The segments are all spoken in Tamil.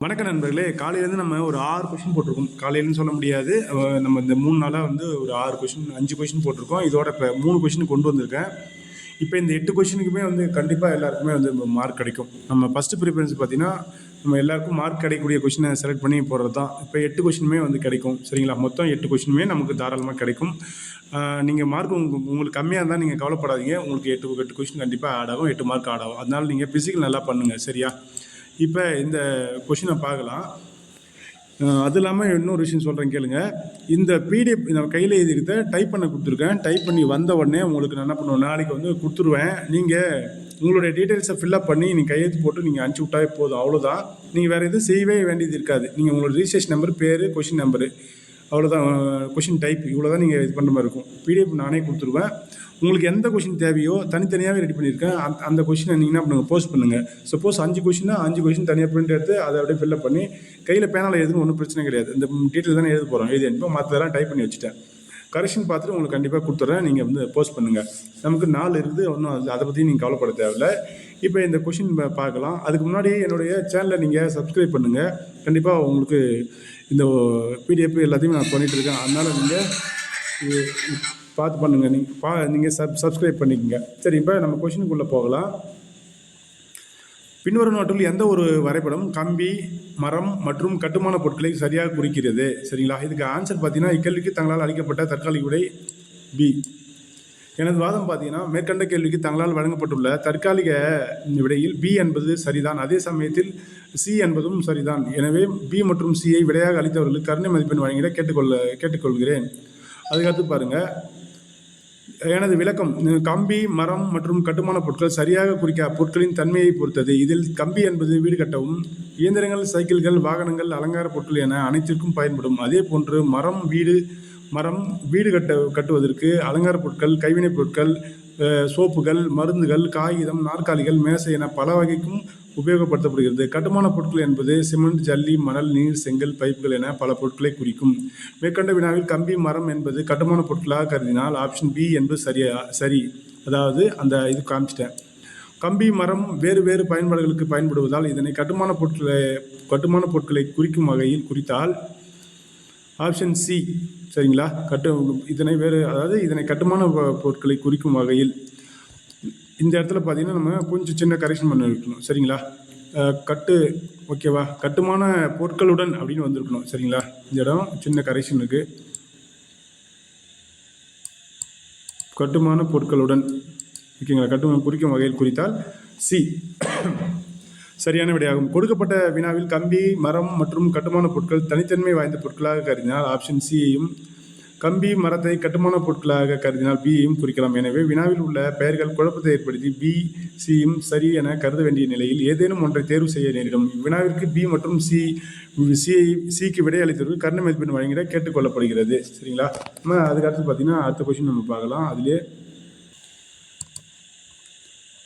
வணக்கம் நண்பர்களே. காலையிலேருந்து நம்ம ஒரு 6 கொஷின் போட்டிருக்கோம். காலையிலன்னு சொல்ல முடியாது. நம்ம இந்த 3 நாளாக வந்து ஒரு 6 கொஷின் 5 கொஷின் போட்டிருக்கோம். இதோட இப்போ 3 கொஷின் கொண்டு வந்திருக்கேன். இப்போ இந்த 8 கொஷினுக்குமே வந்து கண்டிப்பாக எல்லாருக்குமே வந்து மார்க் கிடைக்கும். நம்ம ஃபஸ்ட்டு ப்ரிஃபரன்ஸ் பார்த்தீங்கன்னா, நம்ம எல்லாருக்கும் மார்க் கிடைக்கக்கூடிய கொஷினை செலக்ட் பண்ணி போடுறது தான். இப்போ 8 கொஷினுமே வந்து கிடைக்கும். சரிங்களா? மொத்தம் 8 கொஷினுமே நமக்கு தாராளமாக கிடைக்கும். நீங்கள் மார்க் உங்களுக்கு கம்மியாக இருந்தால் நீங்கள் கவலைப்படாதீங்க. உங்களுக்கு 8 கொஷின் கண்டிப்பாக ஆட் ஆகும். 8 மார்க் ஆட் ஆகும். அதனால் நீங்கள் ஃபிசிக்கல் நல்லா பண்ணுங்கள். சரியா? இப்போ இந்த கொஷினை பார்க்கலாம். அது இல்லாமல் இன்னொரு விஷயம் சொல்கிறேன் கேளுங்க. இந்த பிடிஎஃப் நான் கையில் எழுதிக்கிட்ட டைப் பண்ண கொடுத்துருக்கேன். டைப் பண்ணி வந்த உடனே உங்களுக்கு நான் என்ன பண்ணுவேன், நாளைக்கு வந்து கொடுத்துருவேன். நீங்கள் உங்களுடைய டீட்டெயில்ஸை ஃபில்அப் பண்ணி நீங்கள் கையெழுத்து போட்டு நீங்கள் அனுப்பிச்சி விட்டாவே போதும். அவ்வளோதான். நீங்கள் வேறு எதுவும் செய்யவே வேண்டியது இருக்காது. நீங்கள் உங்களோட ரிஜிஸ்ட்ரேஷன் நம்பர், பேர், கொஷின் நம்பரு, அவ்வளோதான். கொஷின் டைப் இவ்வளோ தான் நீங்கள் இது பண்ணுற மாதிரி இருக்கும். பிடிஎஃப் நானே கொடுத்துருவேன். உங்களுக்கு எந்த கொஷின் தேவையோ தனித்தனியாகவே ரெடி பண்ணியிருக்கேன். அந்த கொஷினை நீங்கள் என்ன பண்ணுங்கள், போஸ்ட் பண்ணுங்கள். சப்போஸ் 5 கொஷின்னா 5 கொஷின் தனியாக பிரிண்ட் எடுத்து அதை அப்படியே ஃபில்அப் பண்ணி கையில் பேனால் எழுதுன்னு ஒன்றும் பிரச்சனை கிடையாது. இந்த டீட்டெயில் தானே எழுத போகிறோம், எழுதி அனுப்பி மற்றதெல்லாம் டைப் பண்ணி வச்சுட்டேன். கரெக்ஷன் பார்த்துட்டு உங்களுக்கு கண்டிப்பாக கொடுத்துட்றேன். நீங்கள் வந்து போஸ்ட் பண்ணுங்கள். நமக்கு 4 இருக்குது, ஒன்றும் அதை பற்றி நீங்கள் கவலைப்பட தேவையில்லை. இப்போ இந்த கொஷின் பார்க்கலாம். அதுக்கு முன்னாடி என்னுடைய சேனலை நீங்கள் சப்ஸ்கிரைப் பண்ணுங்கள். கண்டிப்பாக உங்களுக்கு இந்த பிடிஎஃப் எல்லாத்தையும் நான் பண்ணிகிட்ருக்கேன். அதனால் நீங்கள் பார்த்து பண்ணுங்கள். நீங்கள் சப்ஸ்கிரைப் பண்ணிக்கோங்க. சரி, இப்போ நம்ம கொஷினுக்குள்ளே போகலாம். பின்வரும் நோட்டில் எந்த ஒரு வரைபடம் கம்பி, மரம் மற்றும் கட்டுமான பொருட்களை சரியாக குறிக்கிறது? சரிங்களா? இதுக்கு ஆன்சர் பார்த்தீங்கன்னா, இக்கேள்விக்கு தங்களால் அளிக்கப்பட்ட தற்காலிக விடை பி. எனது வாதம் பார்த்தீங்கன்னா, மேற்கண்ட கேள்விக்கு தங்களால் வழங்கப்பட்டுள்ள தற்காலிக விடையில் பி என்பது சரிதான். அதே சமயத்தில் சி என்பதும் சரிதான். எனவே பி மற்றும் சியை விடையாக அளித்தவர்களுக்கு கருணை மதிப்பெண் வழங்கிட கேட்டுக்கொள்கிறேன். அதுக்கடுத்து பாருங்கள். எனது விளக்கம்: கம்பி, மரம் மற்றும் கட்டுமான பொருட்கள் சரியாக குறிக்க பொருட்களின் தன்மையை பொறுத்தது. இதில் கம்பி என்பது வீடு கட்டவும், இயந்திரங்கள், சைக்கிள்கள், வாகனங்கள், அலங்கார பொருட்கள் என அனைத்திற்கும் பயன்படும். அதே போன்று மரம் வீடு கட்டுவதற்கு, அலங்கார பொருட்கள், கைவினைப் பொருட்கள், சோப்புகள், மருந்துகள், காகிதம், நாற்காலிகள், மேசை என பல வகைக்கும் உபயோகப்படுத்தப்படுகிறது. கட்டுமான பொருட்கள் என்பது சிமெண்ட், ஜல்லி, மணல், நீர், செங்கல், பைப்புகள் என பல பொருட்களை குறிக்கும். மேற்கண்ட வினாவில் கம்பி, மரம் என்பது கட்டுமான பொருட்களாக கருதினால் ஆப்ஷன் பி என்பது சரி. அதாவது அந்த இது காமிச்சிட்டேன். கம்பி, மரம் வேறு வேறு பயன்பாடுகளுக்கு பயன்படுவதால் இதனை கட்டுமான பொருட்களை குறிக்கும் வகையில் குறித்தால் ஆப்ஷன் சி. சரிங்களா? இதனை கட்டுமான பொருட்களை குறிக்கும் வகையில். இந்த இடத்துல பார்த்தீங்கன்னா நம்ம கொஞ்சம் சின்ன கரெக்ஷன் பண்ணி இருக்கணும். சரிங்களா? ஓகேவா? கட்டுமான பொருட்களுடன் அப்படின்னு வந்திருக்கணும். சரிங்களா? இந்த இடம் சின்ன கரெக்ஷன் இருக்குது. கட்டுமான பொருட்களுடன், ஓகேங்களா? கட்டுமான குறிக்கும் வகையில் குறித்தால் சி சரியான விடையாகும். கொடுக்கப்பட்ட வினாவில் கம்பி, மரம் மற்றும் கட்டுமான பொருட்கள் தனித்தன்மை வாய்ந்த பொருட்களாக கருதினால் ஆப்ஷன் சியையும், கம்பி, மரத்தை கட்டுமான பொருட்களாக கருதினால் பியையும் குறிக்கலாம். எனவே வினாவில் உள்ள பெயர்கள் குழப்பத்தை ஏற்படுத்தி பி, சியும் சரி என கருத வேண்டிய நிலையில் ஏதேனும் ஒன்றை தேர்வு செய்ய நேரிடும். வினாவிற்கு பி மற்றும் சிக்கு விடை அளித்தவர்கள் கருணை மதிப்பெண் வழங்கிட கேட்டுக்கொள்ளப்படுகிறது. சரிங்களா? நம்ம அதுக்கடுத்து பார்த்தீங்கன்னா அடுத்த கொஸ்டின் நம்ம பார்க்கலாம். அதிலே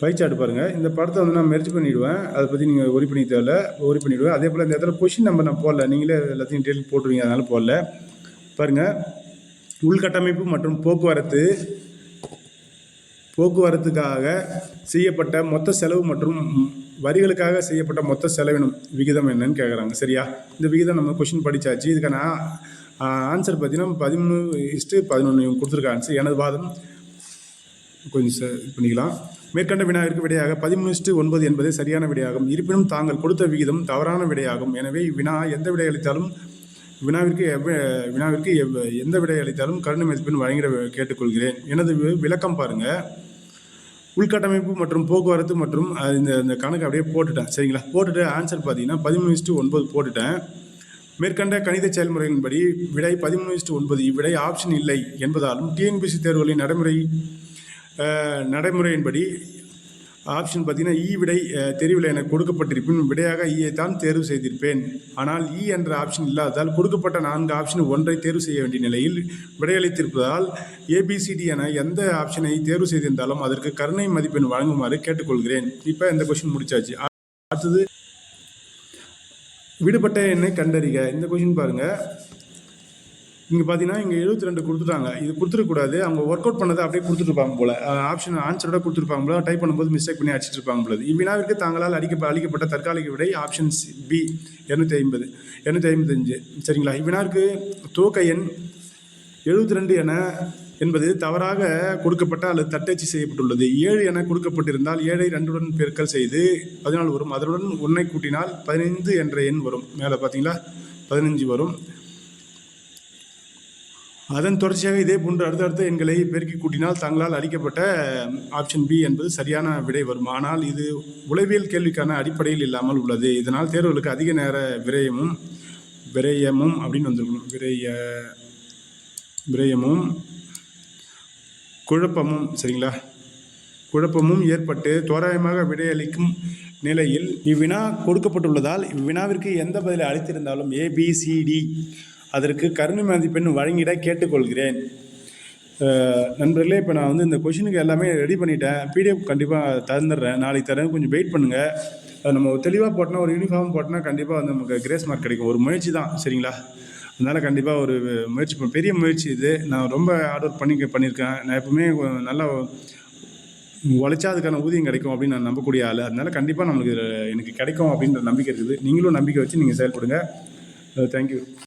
பைச்சாட்டு பாருங்கள். இந்த படத்தை வந்து நான் மெர்ஜ் பண்ணிவிடுவேன். அதை பற்றி நீங்கள் ஒரி பண்ணி தேவையில்ல, ஒரி பண்ணிவிடுவேன். அதே போல் இந்த இடத்துல கொஷின் நம்பர் நான் போடல, நீங்களே எல்லாத்தையும் டீட்டெயில் போட்டுருவீங்க, அதனால் போடல. பாருங்கள். உள்கட்டமைப்பு மற்றும் போக்குவரத்துக்காக செய்யப்பட்ட மொத்த செலவு மற்றும் வரிகளுக்காக செய்யப்பட்ட மொத்த செலவினம் விகிதம் என்னன்னு கேட்குறாங்க. சரியா? இந்த விகிதம் நம்ம கொஷின் படித்தாச்சு. இதுக்கான ஆன்சர் பார்த்தீங்கன்னா 13:11 கொடுத்துருக்க ஆன்சர். எனது வாதம் கொஞ்சம் இது பண்ணிக்கலாம். மேற்கண்ட வினாவிற்கு விடையாக 13:9 என்பதே சரியான விடையாகும். இருப்பினும் தாங்கள் கொடுத்த விகிதம் தவறான விடையாகும். எனவே வினாவிற்கு எந்த விடை அளித்தாலும் கருணை மதிப்பெண் வழங்கிட கேட்டுக்கொள்கிறேன். எனது விளக்கம் பாருங்கள். உள்கட்டமைப்பு மற்றும் போக்குவரத்து மற்றும் இந்த கணக்கு அப்படியே போட்டுட்டேன். சரிங்களா? போட்டுட்டு ஆன்சர் பார்த்தீங்கன்னா 13:9 போட்டுட்டேன். மேற்கண்ட கணித செயல்முறையின்படி விடை 13:9. இவ்விடை ஆப்ஷன் இல்லை என்பதாலும் டிஎன்பிஎஸ்சி தேர்வுகளின் நடைமுறையின்படி ஆப்ஷன் பார்த்தீங்கன்னா இ விடை தெரியவில்லை என கொடுக்கப்பட்டிருப்பின் விடையாக ஈயை தான் தேர்வு செய்திருப்பேன். ஆனால் இ என்ற ஆப்ஷன் இல்லாததால் கொடுக்கப்பட்ட 4 ஆப்ஷன் ஒன்றை தேர்வு செய்ய வேண்டிய நிலையில் விடையளித்திருப்பதால் ஏபிசிடி என எந்த ஆப்ஷனை தேர்வு செய்திருந்தாலும் அதற்கு கருணை மதிப்பெண் வழங்குமாறு கேட்டுக்கொள்கிறேன். இப்போ இந்த கொஸ்டின் முடிச்சாச்சு. அடுத்தது விடுபட்ட எண்ணை கண்டறிக. இந்த கொஸ்டின் பாருங்கள். இங்கே பார்த்தீங்கன்னா இங்கே 72 கொடுத்துட்டாங்க. இது கொடுத்துருக்கக்கூடாது. அவங்க ஒர்க் அவுட் பண்ணதை அப்படியே கொடுத்துருப்பாங்க போல. ஆப்ஷன் ஆன்சரோட கொடுத்துருப்பாங்க போல. டைப் பண்ணும்போது மிஸ்டேக் பண்ணி அடிச்சிட்டு இருப்பாங்க போல. இவ்வினாவிற்கு தாங்களால் அளிக்கப்பட்ட தற்காலிக விடை ஆப்ஷன் பி 250 255. சரிங்களா? இவ்வினாவிற்கு துவக்க எண் 72 என்பது தவறாக கொடுக்கப்பட்ட அல்லது தட்டச்சு செய்யப்பட்டுள்ளது. 7 என கொடுக்கப்பட்டிருந்தால் 7ஐ 2உடன் பெருக்கல் செய்து 14 வரும். அதனுடன் 1ஐ கூட்டினால் 15 என்ற எண் வரும். மேலே பார்த்தீங்களா 15 வரும். அதன் தொடர்ச்சியாக இதே போன்று அடுத்தடுத்த எண்களை பெருக்கி கூட்டினால் தங்களால் அளிக்கப்பட்ட ஆப்ஷன் பி என்பது சரியான விடை வரும். ஆனால் இது உளவியல் கேள்விக்கான அடிப்படையில் இல்லாமல் உள்ளது. இதனால் தேர்வுகளுக்கு அதிக நேர விரயமும் அப்படின்னு வந்திருக்கணும். விரயமும் குழப்பமும், சரிங்களா, குழப்பமும் ஏற்பட்டு தோராயமாக விடையளிக்கும் நிலையில் இவ்வினா கொடுக்கப்பட்டுள்ளதால் இவ்வினாவிற்கு எந்த பதிலை அளித்திருந்தாலும் ABCD அதற்கு கருணை மதிப்பெண் வழங்கிட கேட்டுக்கொள்கிறேன். நண்பர்களே, இப்போ நான் வந்து இந்த கொஷினுக்கு எல்லாமே ரெடி பண்ணிட்டேன். PDF கண்டிப்பாக தந்துடுறேன். நாளைக்கு தரேன். கொஞ்சம் வெயிட் பண்ணுங்கள். நம்ம தெளிவாக போட்டோன்னா, ஒரு யூனிஃபார்ம் போட்டோன்னா கண்டிப்பாக வந்து நமக்கு கிரேஸ் மார்க் கிடைக்கும். ஒரு முயற்சி தான், சரிங்களா? அதனால் கண்டிப்பாக ஒரு முயற்சி, பெரிய முயற்சி இது. நான் ரொம்ப ஹார்ட் ஒர்க் பண்ணியிருக்கேன். நான் எப்பவுமே நல்லா உழைச்சா அதுக்கான ஊதியம் கிடைக்கும் அப்படின்னு நான் நம்பக்கூடிய ஆள். அதனால் கண்டிப்பாக எனக்கு கிடைக்கும் அப்படின்ற நம்பிக்கை இருக்குது. நீங்களும் நம்பிக்கை வச்சு நீங்கள் செயல்படுங்க. தேங்க்யூ.